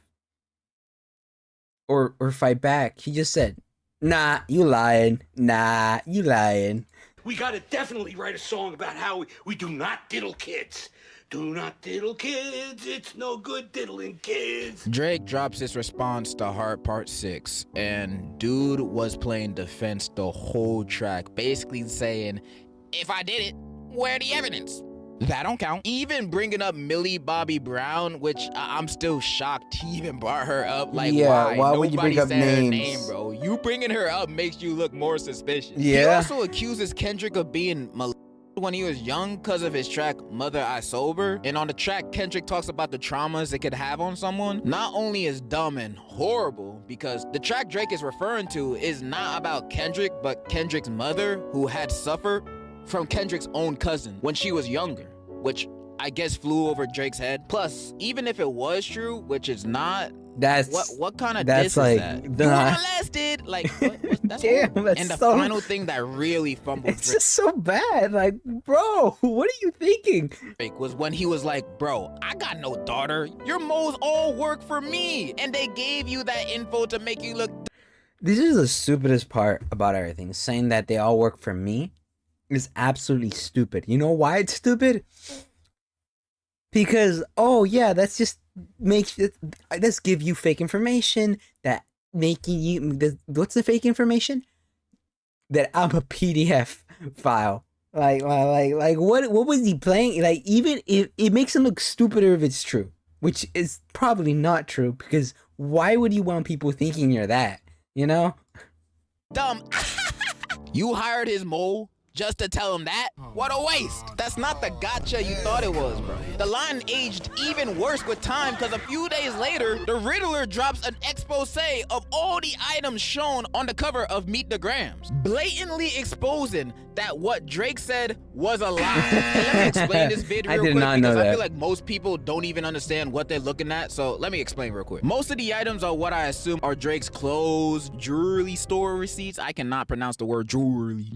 Or fight back. He just said, nah, you lying. Nah, you lying. We gotta definitely write a song about how we do not diddle kids. Do not diddle kids, it's no good diddling kids. Drake drops his response to Heart Part 6, and dude was playing defense the whole track, basically saying, if I did it, where the evidence? That don't count. Even bringing up Millie Bobby Brown, which I'm still shocked he even brought her up. Like, Yeah, why would you Nobody bring up said her names? name, bro. You bringing her up makes you look more suspicious. He Yeah. also accuses Kendrick of being molested when he was young because of his track Mother I Sober. And on the track, Kendrick talks about the traumas it could have on someone. Not only is dumb and horrible, because the track Drake is referring to is not about Kendrick, but Kendrick's mother, who had suffered from Kendrick's own cousin when she was younger, which I guess flew over Drake's head. Plus, even if it was true, which it's not, what kind of that's diss like is that? You were molested. Like that's damn. That's and the so, final thing that really fumbled it's just so bad. Like, bro, what are you thinking? Drake was when he was like, bro, I got no daughter. Your moles all work for me, and they gave you that info to make you look. This is the stupidest part about everything. Saying that they all work for me is absolutely stupid. You know why it's stupid? Because, oh yeah, that's just makes it, let's give you fake information that making you, what's the fake information? That I'm a PDF file. Like what was he playing? Like, even if it makes him look stupider if it's true, which is probably not true, because why would you want people thinking you're that? You know? Dumb. You hired his mole just to tell him that? What a waste. That's not the gotcha you thought it was, bro. The line aged even worse with time because a few days later, the Riddler drops an expose of all the items shown on the cover of Meet the Grams, blatantly exposing that what Drake said was a lie. And let me explain this vid real quick because I feel like most people don't even understand what they're looking at. So let me explain real quick. Most of the items are what I assume are Drake's clothes, jewelry store receipts. I cannot pronounce the word jewelry.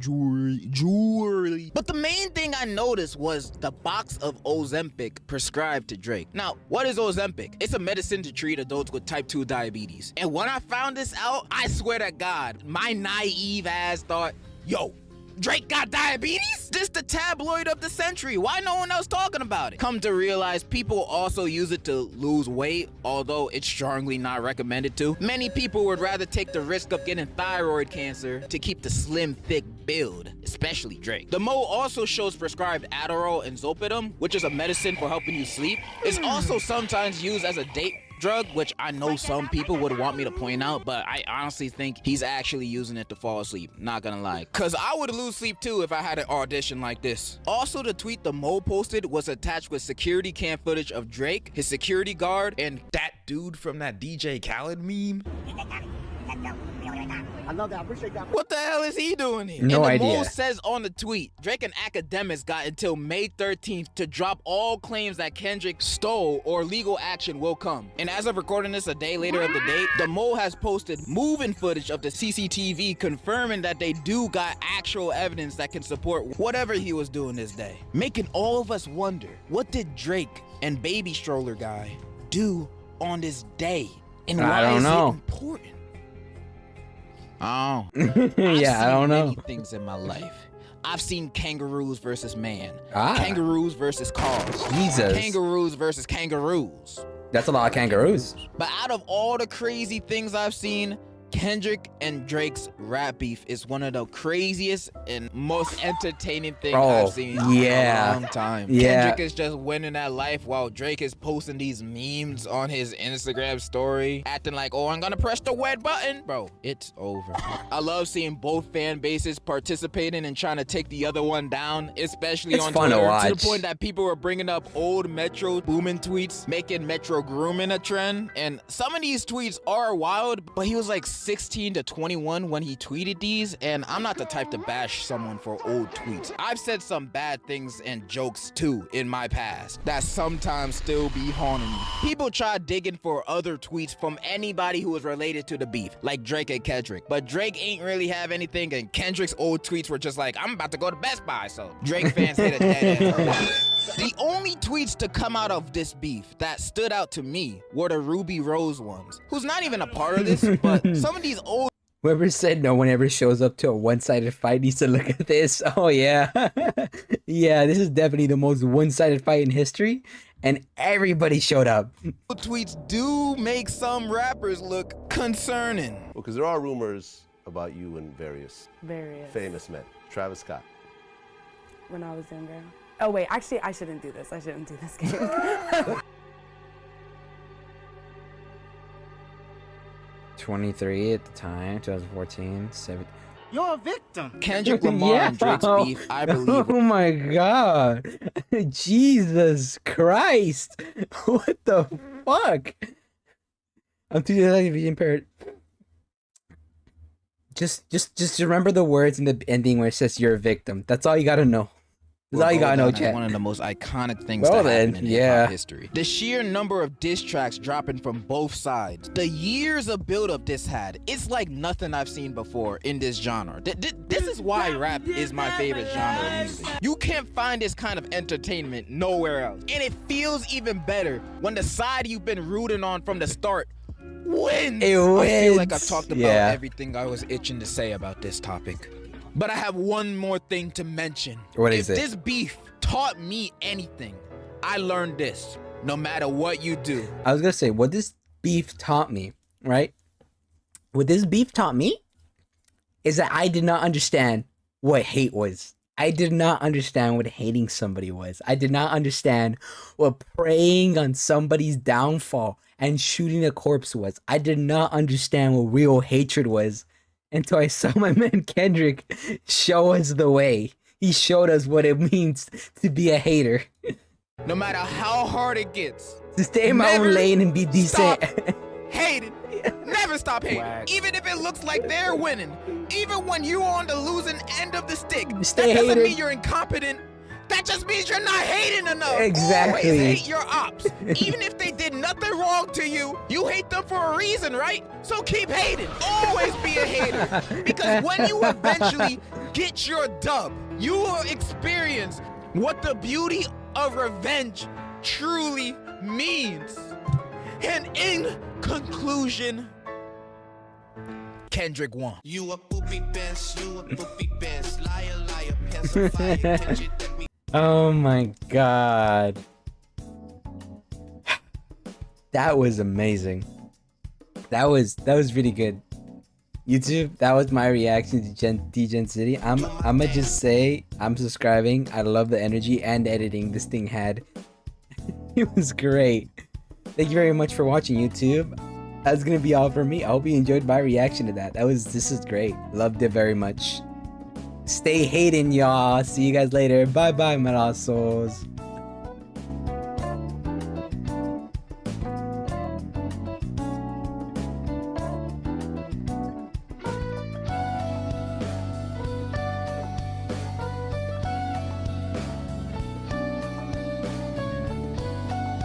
But the main thing I noticed was the box of Ozempic prescribed to Drake. Now, what is Ozempic? It's a medicine to treat adults with type 2 diabetes. And when I found this out, I swear to God, my naive ass thought, yo, Drake got diabetes? This the tabloid of the century. Why no one else talking about it? Come to realize people also use it to lose weight, although it's strongly not recommended to. Many people would rather take the risk of getting thyroid cancer to keep the slim, thick build, especially Drake. The Mo also shows prescribed Adderall and Zolpidem, which is a medicine for helping you sleep. It's also sometimes used as a date drug, which I know some people would want me to point out, but I honestly think he's actually using it to fall asleep, not gonna lie, cause I would lose sleep too if I had an audition like this. Also, the tweet the Mo posted was attached with security cam footage of Drake, his security guard, and that dude from that DJ Khaled meme. I love that. I appreciate that. What the hell is he doing here? No and the idea. Mo says on the tweet, Drake and academics got until May 13th to drop all claims that Kendrick stole or legal action will come. And as of recording this a day later of the date, the Mo has posted moving footage of the CCTV confirming that they do got actual evidence that can support whatever he was doing this day. Making all of us wonder, what did Drake and Baby Stroller Guy do on this day? And why is it important? Oh, yeah, I don't know. Many things in my life. I've seen kangaroos versus man, kangaroos versus cars, Jesus, kangaroos versus kangaroos. That's a lot of kangaroos. But out of all the crazy things I've seen, Kendrick and Drake's rap beef is one of the craziest and most entertaining things I've seen in a long time. Kendrick is just winning at life while Drake is posting these memes on his Instagram story, acting like, oh, I'm gonna press the red button. Bro, it's over. I love seeing both fan bases participating and trying to take the other one down, especially on Twitter, to the point that people were bringing up old Metro Boomin tweets, making Metro grooming a trend. And some of these tweets are wild, but he was like 16 to 21 when he tweeted these, and I'm not the type to bash someone for old tweets. I've said some bad things and jokes too in my past that sometimes still be haunting me. People try digging for other tweets from anybody who is related to the beef, like Drake and Kendrick, but Drake ain't really have anything, and Kendrick's old tweets were just like, I'm about to go to Best Buy, so Drake fans hit a dead end. The only tweets to come out of this beef that stood out to me were the Ruby Rose ones, who's not even a part of this, but some of these old... Whoever said no one ever shows up to a one-sided fight needs to look at this. Oh yeah. Yeah, this is definitely the most one-sided fight in history, and everybody showed up. Tweets do make some rappers look concerning. Well, because there are rumors about you and various famous men. Travis Scott. When I was younger. Oh wait, actually I shouldn't do this. I shouldn't do this game. 23 at the time, 2014, 7. You're a victim. Kendrick Lamar and Drake's beef, I believe. Oh my god. Jesus Christ. What the fuck? I'm too impaired. Just remember the words in the ending where it says you're a victim. That's all you gotta know. That's all you gotta know, As chat. one of the most iconic things Well that then, happened in yeah. hip-hop history. The sheer number of diss tracks dropping from both sides, the years of build-up this had, it's like nothing I've seen before in this genre. This is why rap is my favorite genre of music. You can't find this kind of entertainment nowhere else. And it feels even better when the side you've been rooting on from the start wins. It wins. I feel like I've talked about Yeah. everything I was itching to say about this topic. But I have one more thing to mention. What is If it? this beef taught me anything, I learned this. No matter what you do. I was gonna say, what this beef taught me, right? What this beef taught me is that I did not understand what hate was. I did not understand what hating somebody was. I did not understand what preying on somebody's downfall and shooting a corpse was. I did not understand what real hatred was until I saw my man Kendrick show us the way. He showed us what it means to be a hater. No matter how hard it gets. To stay in my own lane and be decent. Hating. Never stop hating. Even if it looks like they're winning. Even when you're on the losing end of the stick. Stay that doesn't hating. mean you're incompetent. That just means you're not hating enough. Exactly. Always hate your ops. Even if they did nothing wrong to you, you hate them for a reason, right? So keep hating. Always be a hater. Because when you eventually get your dub, you will experience what the beauty of revenge truly means. And in conclusion, Kendrick won. You a poopy bench, you a poopy bench, liar, liar, pencil fire, catch it, let me. Oh my god. That was amazing. That was really good. YouTube, that was my reaction to Degen City. I'ma just say I'm subscribing. I love the energy and editing this thing had. It was great. Thank you very much for watching, YouTube. That's gonna be all for me. I hope you enjoyed my reaction to that. This is great. Loved it very much. Stay hating, y'all. See you guys later. Bye bye, my souls.